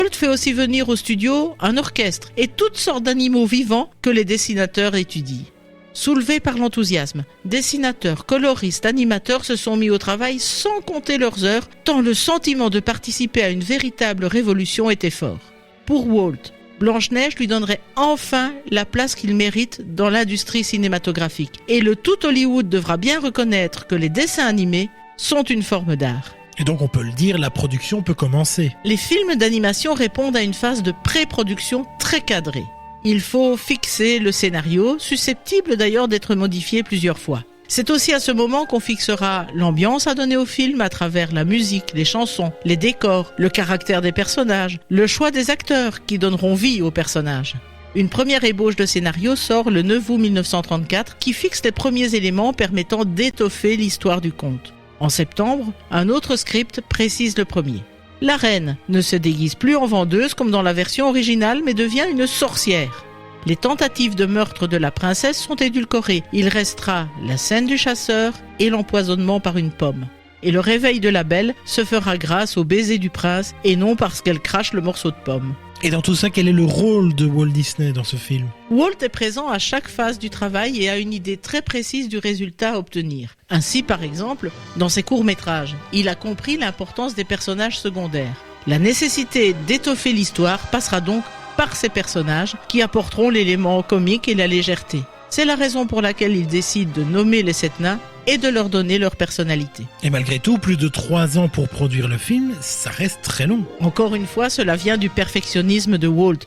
Walt fait aussi venir au studio un orchestre et toutes sortes d'animaux vivants que les dessinateurs étudient. Soulevés par l'enthousiasme, dessinateurs, coloristes, animateurs se sont mis au travail sans compter leurs heures, tant le sentiment de participer à une véritable révolution était fort. Pour Walt, Blanche-Neige lui donnerait enfin la place qu'il mérite dans l'industrie cinématographique. Et le tout Hollywood devra bien reconnaître que les dessins animés sont une forme d'art. Et donc on peut le dire, la production peut commencer. Les films d'animation répondent à une phase de pré-production très cadrée. Il faut fixer le scénario, susceptible d'ailleurs d'être modifié plusieurs fois. C'est aussi à ce moment qu'on fixera l'ambiance à donner au film à travers la musique, les chansons, les décors, le caractère des personnages, le choix des acteurs qui donneront vie aux personnages. Une première ébauche de scénario sort le 9 août 1934 qui fixe les premiers éléments permettant d'étoffer l'histoire du conte. En septembre, un autre script précise le premier. La reine ne se déguise plus en vendeuse comme dans la version originale, mais devient une sorcière. Les tentatives de meurtre de la princesse sont édulcorées. Il restera la scène du chasseur et l'empoisonnement par une pomme. Et le réveil de la belle se fera grâce au baiser du prince et non parce qu'elle crache le morceau de pomme. Et dans tout ça, quel est le rôle de Walt Disney dans ce film ? Walt est présent à chaque phase du travail et a une idée très précise du résultat à obtenir. Ainsi, par exemple, dans ses courts-métrages, il a compris l'importance des personnages secondaires. La nécessité d'étoffer l'histoire passera donc par ces personnages qui apporteront l'élément comique et la légèreté. C'est la raison pour laquelle il décide de nommer les 7 nains et de leur donner leur personnalité. Et malgré tout, plus de 3 ans pour produire le film, ça reste très long. Encore une fois, cela vient du perfectionnisme de Walt.